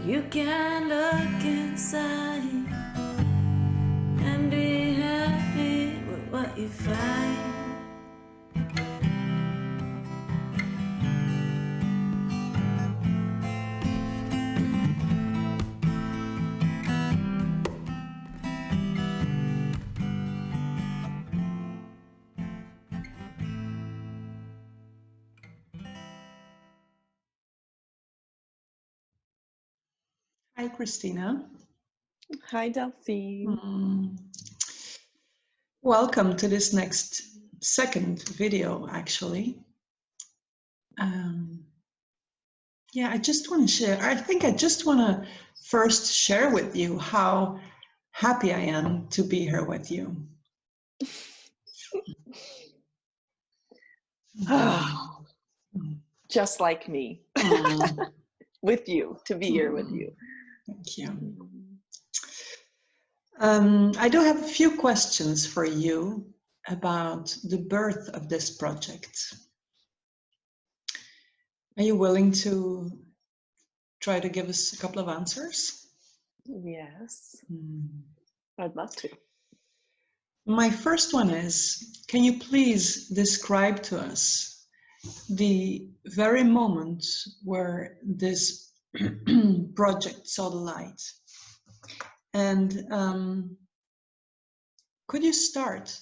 You can look inside and be happy with what you find. Hi, Christina. Hi, Delphine. Welcome to this second video, actually. Yeah, I just want to share. I think I just want to first share with you how happy I am to be here with you. Just like me. With you, to be here with you. Thank you. I do have a few questions for you about the birth of this project. Are you willing to try to give us a couple of answers? Yes, I'd love to. My first one is, can you please describe to us the very moment where this project saw the light? And could you start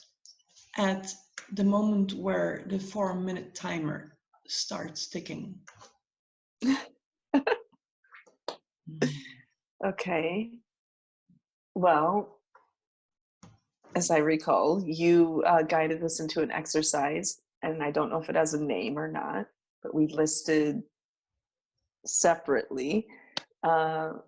at the moment where the 4-minute timer starts ticking? Okay. Well, as I recall, you guided us into an exercise, and I don't know if it has a name or not, but we listed separately for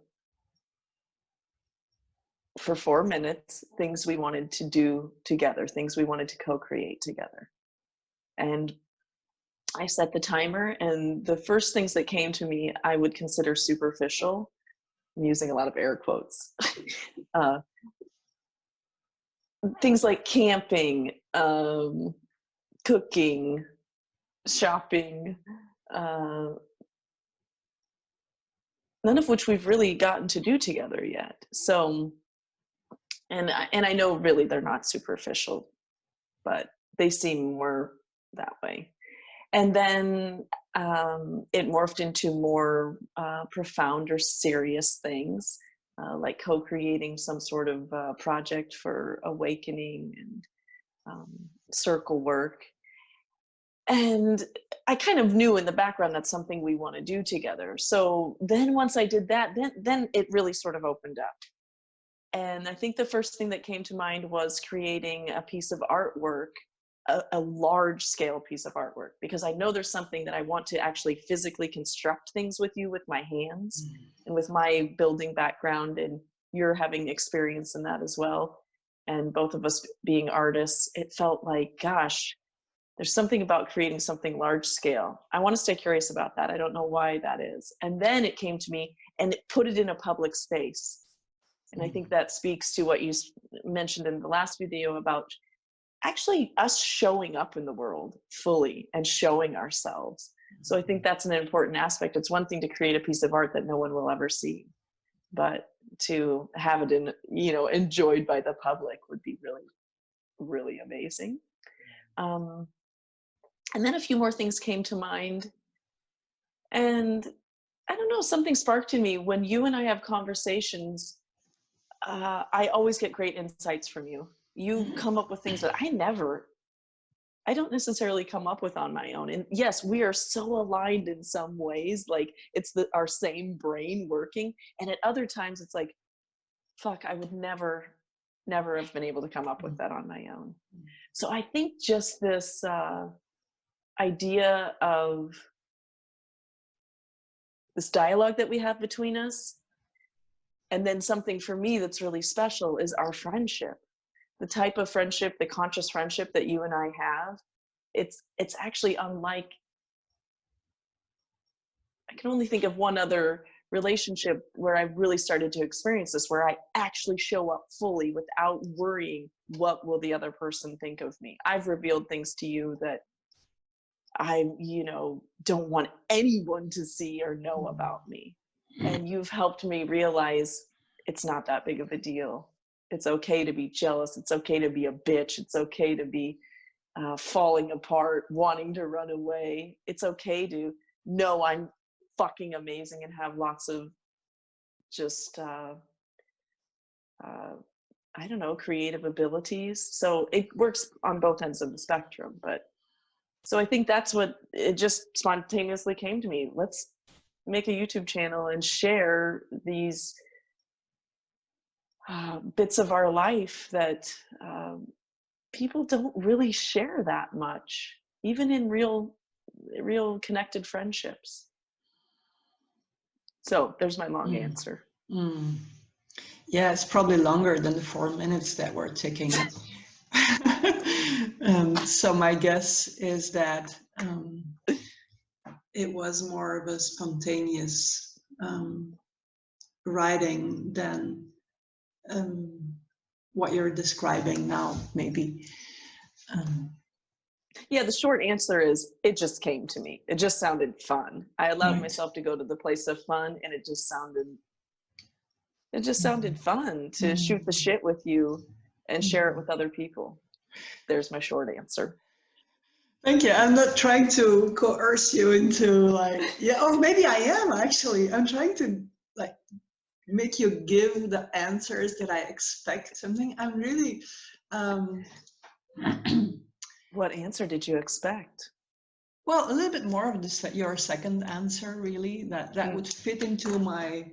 4 minutes things we wanted to do together, things we wanted to co-create together. And I set the timer, and the first things that came to me I would consider superficial. I'm using a lot of air quotes. Things like camping, cooking, shopping, none of which we've really gotten to do together yet. So, and I know really they're not superficial, but they seem more that way. And then it morphed into more profound or serious things, like co-creating some sort of project for awakening and circle work. And I kind of knew in the background that's something we want to do together. So then once I did that, then it really sort of opened up. And I think the first thing that came to mind was creating a piece of artwork, a large scale piece of artwork, because I know there's something that I want to actually physically construct things with you with my hands and with my building background, and you're having experience in that as well. And both of us being artists, it felt like, gosh, there's something about creating something large scale. I want to stay curious about that. I don't know why that is. And then it came to me and it put it in a public space. And I think that speaks to what you mentioned in the last video about actually us showing up in the world fully and showing ourselves. So I think that's an important aspect. It's one thing to create a piece of art that no one will ever see, but to have it in, enjoyed by the public would be really, really amazing. And then a few more things came to mind. And I don't know, something sparked in me. When you and I have conversations, I always get great insights from you. You come up with things that I don't necessarily come up with on my own. And yes, we are so aligned in some ways, like it's our same brain working. And at other times it's like, fuck, I would never have been able to come up with that on my own. So I think just this idea of this dialogue that we have between us, and then something for me that's really special is our friendship. The type of friendship, the conscious friendship that you and I have, it's actually unlike, I can only think of one other relationship where I've really started to experience this, where I actually show up fully without worrying what will the other person think of me. I've revealed things to you that I, don't want anyone to see or know about me. And you've helped me realize it's not that big of a deal. It's okay to be jealous. It's okay to be a bitch. It's okay to be falling apart, wanting to run away. It's okay to know I'm fucking amazing and have lots of just, I don't know, creative abilities. So it works on both ends of the spectrum. But so I think that's what it just spontaneously came to me. Let's make a YouTube channel and share these bits of our life that people don't really share that much, even in real connected friendships. So there's my long answer. Yeah, it's probably longer than the 4 minutes that we're taking. So my guess is that it was more of a spontaneous writing than what you're describing now, maybe. Yeah, the short answer is it just came to me. It just sounded fun. I allowed Right. myself to go to the place of fun, and it just sounded fun to shoot the shit with you and share it with other people. There's my short answer. Thank you. I'm not trying to coerce you into like, yeah, or maybe I am actually. I'm trying to like make you give the answers that I expect. Something I'm really. What answer did you expect? Well, a little bit more of this, your second answer, really, that would fit into my,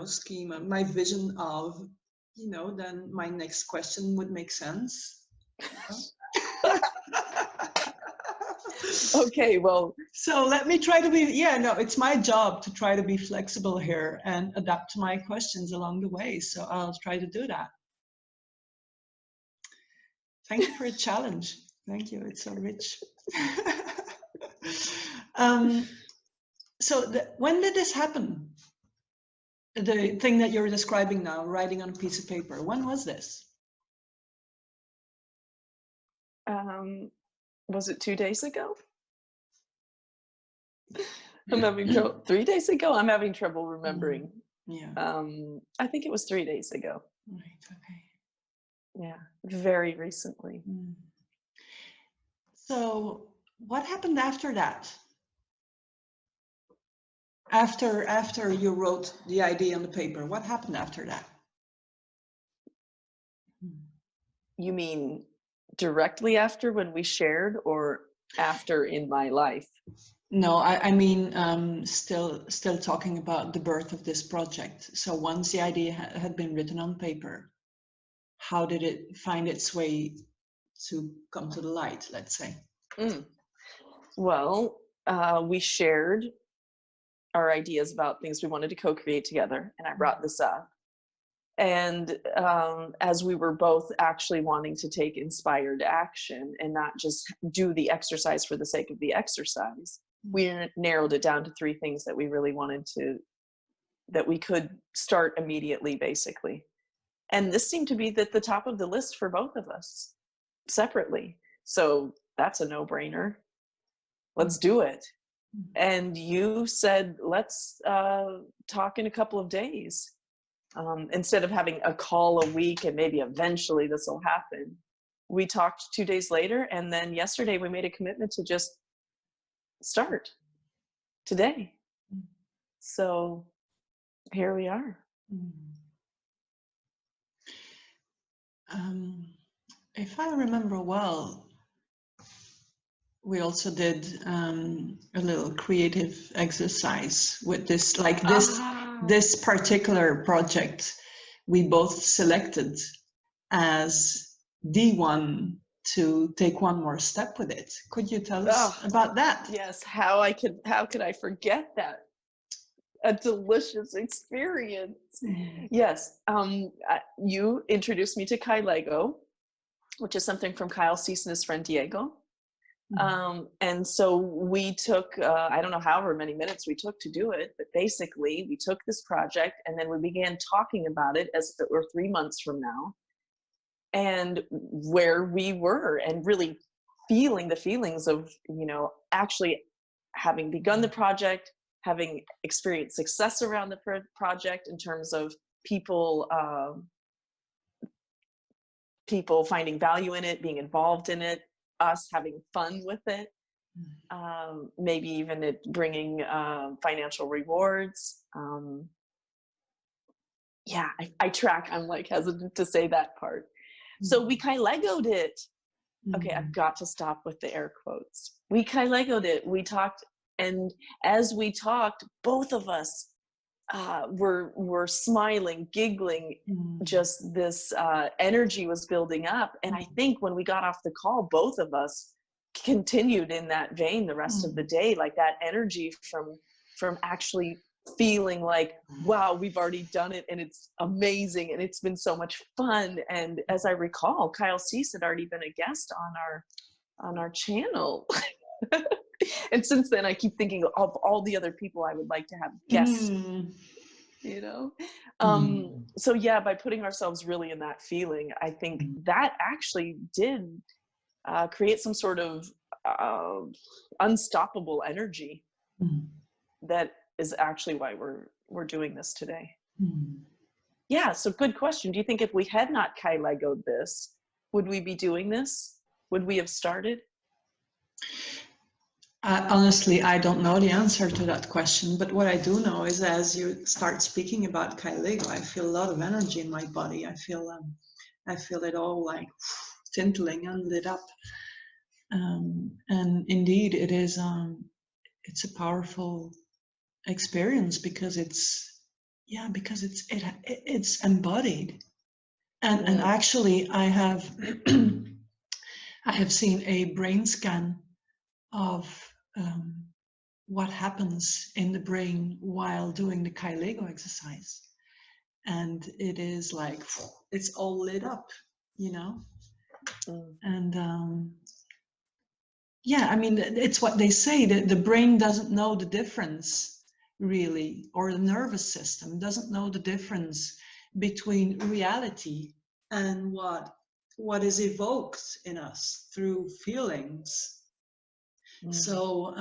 scheme, my vision of, then my next question would make sense. Okay, well. So let me try to be, it's my job to try to be flexible here and adapt to my questions along the way. So I'll try to do that. Thank you for a challenge. Thank you. It's so rich. So when did this happen? The thing that you're describing now, writing on a piece of paper, when was this? Was it 2 days ago? I'm having trouble. 3 days ago? I'm having trouble remembering. Yeah. I think it was 3 days ago. Right. Okay. Yeah, very recently. So what happened after that? After you wrote the idea on the paper, what happened after that? You mean directly after when we shared, or after in my life? No, I mean still talking about the birth of this project. So once the idea had been written on paper, how did it find its way to come to the light, let's say? Well, we shared our ideas about things we wanted to co-create together, and I brought this up. And as we were both actually wanting to take inspired action and not just do the exercise for the sake of the exercise, we narrowed it down to 3 things that we really wanted that we could start immediately, basically. And this seemed to be at the top of the list for both of us separately. So that's a no-brainer. Let's do it. And you said, let's talk in a couple of days. Instead of having a call a week and maybe eventually this will happen. We talked 2 days later, and then yesterday we made a commitment to just start today. So here we are. If I remember well, we also did a little creative exercise with this, like this particular project we both selected as the one to take one more step with it. Could you tell us about that? Yes, how could I forget that? A delicious experience. Yes, you introduced me to Kai Lego, which is something from Kyle Cease and his friend Diego. And so we took, I don't know however many minutes we took to do it, but basically we took this project and then we began talking about it as if it were 3 months from now, and where we were, and really feeling the feelings of, actually having begun the project, having experienced success around the project in terms of people people finding value in it, being involved in it, us having fun with it, maybe even it bringing financial rewards. Yeah, I track. I'm like hesitant to say that part. So we Lego'd it. Okay, I've got to stop with the air quotes. We Lego'd it. We talked, and as we talked, both of us were smiling, giggling. Just this energy was building up, and I think when we got off the call, both of us continued in that vein the rest of the day, like that energy from actually feeling like, wow, we've already done it and it's amazing and it's been so much fun. And as I recall, Kyle Cease had already been a guest on our channel. And since then I keep thinking of all the other people I would like to have guests, you know. So yeah, by putting ourselves really in that feeling, I think that actually did create some sort of unstoppable energy that is actually why we're doing this today. Yeah, so good question. Do you think if we had not Lego'd this, would we be doing this? Would we have started? Honestly, I don't know the answer to that question, but what I do know is as you start speaking about Lego, I feel a lot of energy in my body. I feel it all like tinting and lit up. And indeed, it is. It's a powerful experience because it's embodied. And actually, I have seen a brain scan of what happens in the brain while doing the Lego exercise, and it is like it's all lit up, you know. And yeah, I mean, it's what they say, that the brain doesn't know the difference really, or the nervous system doesn't know the difference between reality and what is evoked in us through feelings. So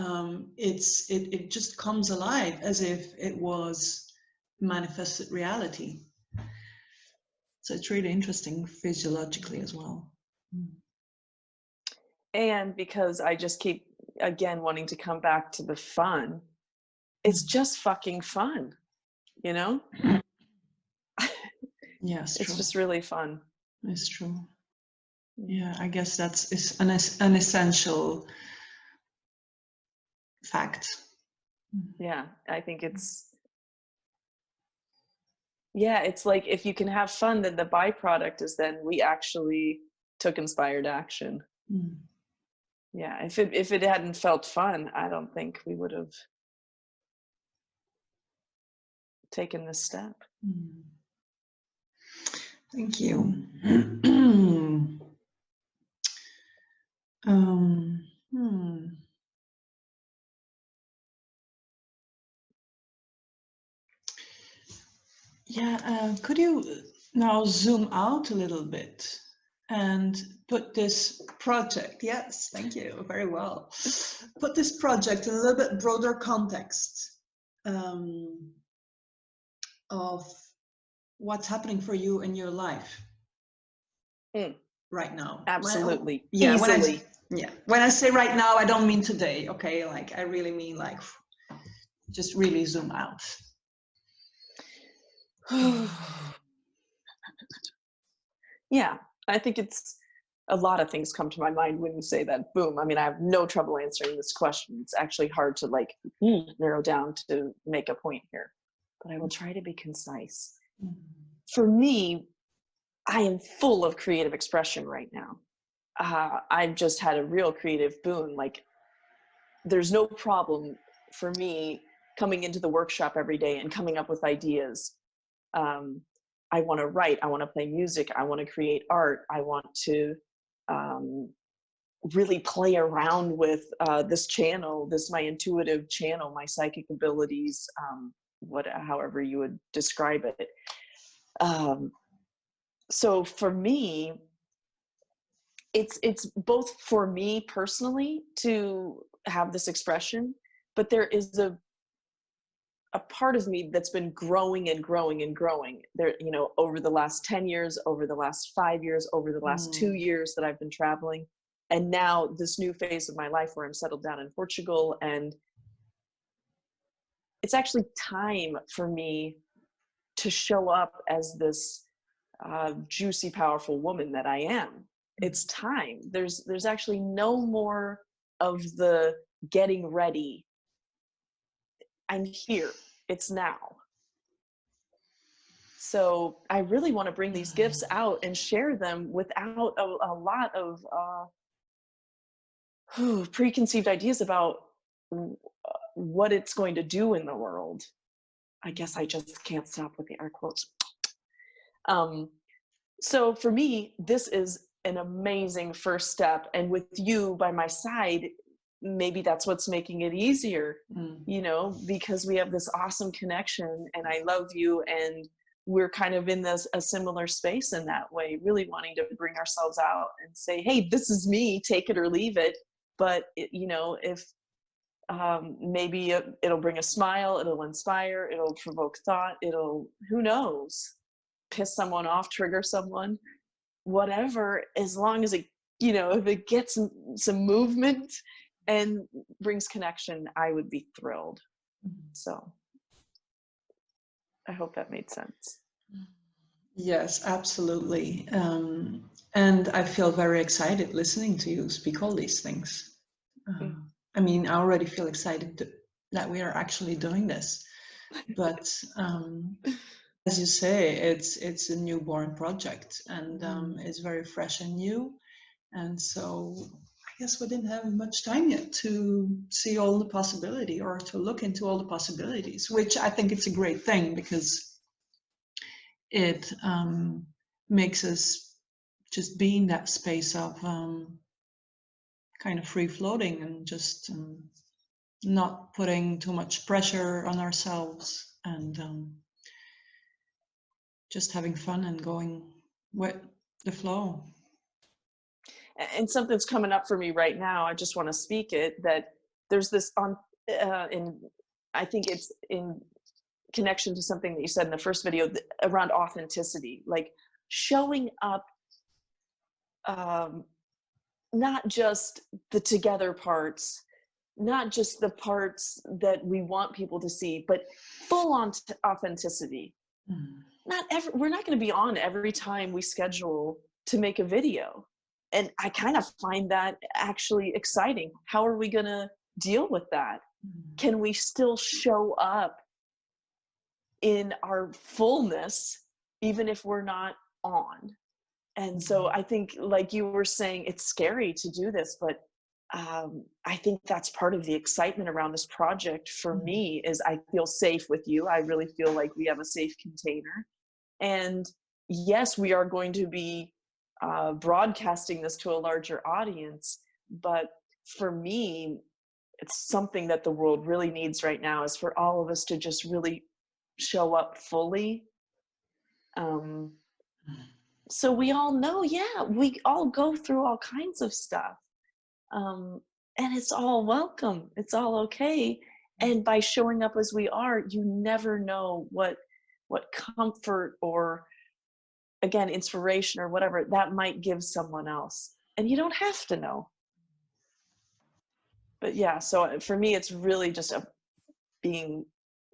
it just comes alive as if it was manifested reality. So it's really interesting physiologically as well. And because I just keep again wanting to come back to the fun, it's just fucking fun, you know. Yes, it's just really fun. It's true. Yeah, I guess that's an essential fact. Yeah, I think it's like if you can have fun, then the byproduct is then we actually took inspired action. Yeah, if it hadn't felt fun, I don't think we would have taken this step. Thank you. Yeah, could you now zoom out a little bit and put this project, yes, thank you, very well. Put this project in a little bit broader context of what's happening for you in your life right now. Absolutely. Easily. When I say right now, I don't mean today, okay? Like I really mean like just really zoom out. Yeah, I think it's a lot of things come to my mind when you say that. Boom. I mean, I have no trouble answering this question. It's actually hard to like narrow down to make a point here, but I will try to be concise. For me, I am full of creative expression right now. I've just had a real creative boon. Like there's no problem for me coming into the workshop every day and coming up with ideas. I want to write, I want to play music, I want to create art, I want to really play around with this channel, my intuitive channel, my psychic abilities, however you would describe it. So for me, it's both for me personally to have this expression, but there is a part of me that's been growing and growing and growing there, you know, over the last 10 years, over the last 5 years, over the last 2 years that I've been traveling. And now this new phase of my life where I'm settled down in Portugal, and it's actually time for me to show up as this juicy, powerful woman that I am. It's time. There's actually no more of the getting ready. I'm here. It's now. So I really want to bring these gifts out and share them without a lot of preconceived ideas about what it's going to do in the world. I guess I just can't stop with the air quotes. So for me, this is an amazing first step. And with you by my side, maybe that's what's making it easier, you know, because we have this awesome connection and I love you, and we're kind of in a similar space in that way, really wanting to bring ourselves out and say, hey, this is me, take it or leave it. But, you know, if maybe it'll bring a smile, it'll inspire, it'll provoke thought, who knows, piss someone off, trigger someone, whatever, as long as it, you know, if it gets some movement and brings connection, I would be thrilled. So I hope that made sense. Yes, absolutely. And I feel very excited listening to you speak all these things. I mean, I already feel excited that we are actually doing this. But as you say, it's a newborn project, and it's very fresh and new. And so I guess we didn't have much time yet to see all the possibility, or to look into all the possibilities, which I think it's a great thing, because it makes us just be in that space of kind of free floating, and just not putting too much pressure on ourselves, and just having fun and going with the flow. And something's coming up for me right now. I just want to speak it, that there's this I think it's in connection to something that you said in the first video around authenticity, like showing up, not just the together parts, not just the parts that we want people to see, but full on authenticity. We're not going to be on every time we schedule to make a video. And I kind of find that actually exciting. How are we going to deal with that? Can we still show up in our fullness, even if we're not on? And so I think, like you were saying, it's scary to do this, but I think that's part of the excitement around this project for me, is I feel safe with you. I really feel like we have a safe container. And yes, we are going to be broadcasting this to a larger audience, but for me, it's something that the world really needs right now, is for all of us to just really show up fully. So we all know, yeah, we all go through all kinds of stuff. And it's all welcome. It's all okay. And by showing up as we are, you never know what comfort, or again, inspiration, or whatever that might give someone else. And you don't have to know. But yeah, so for me, it's really just being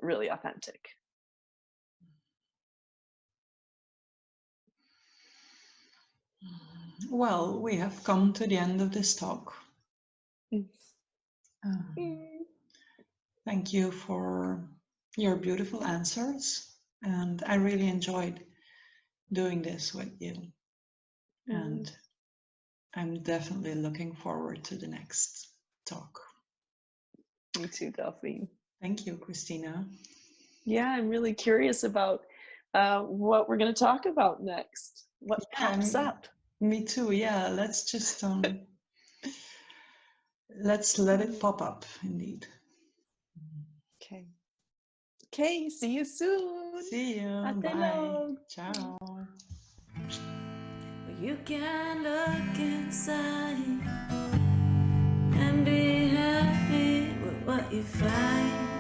really authentic. Well, we have come to the end of this talk. Thank you for your beautiful answers, and I really enjoyed doing this with you. And I'm definitely looking forward to the next talk. Me too, Delphine. Thank you, Christina. Yeah, I'm really curious about what we're going to talk about next. What pops up? Me too. Yeah, let's just let's let it pop up. Indeed. Okay. Okay. See you soon. See you. Hasta Bye. luego. Ciao. You can look inside and be happy with what you find.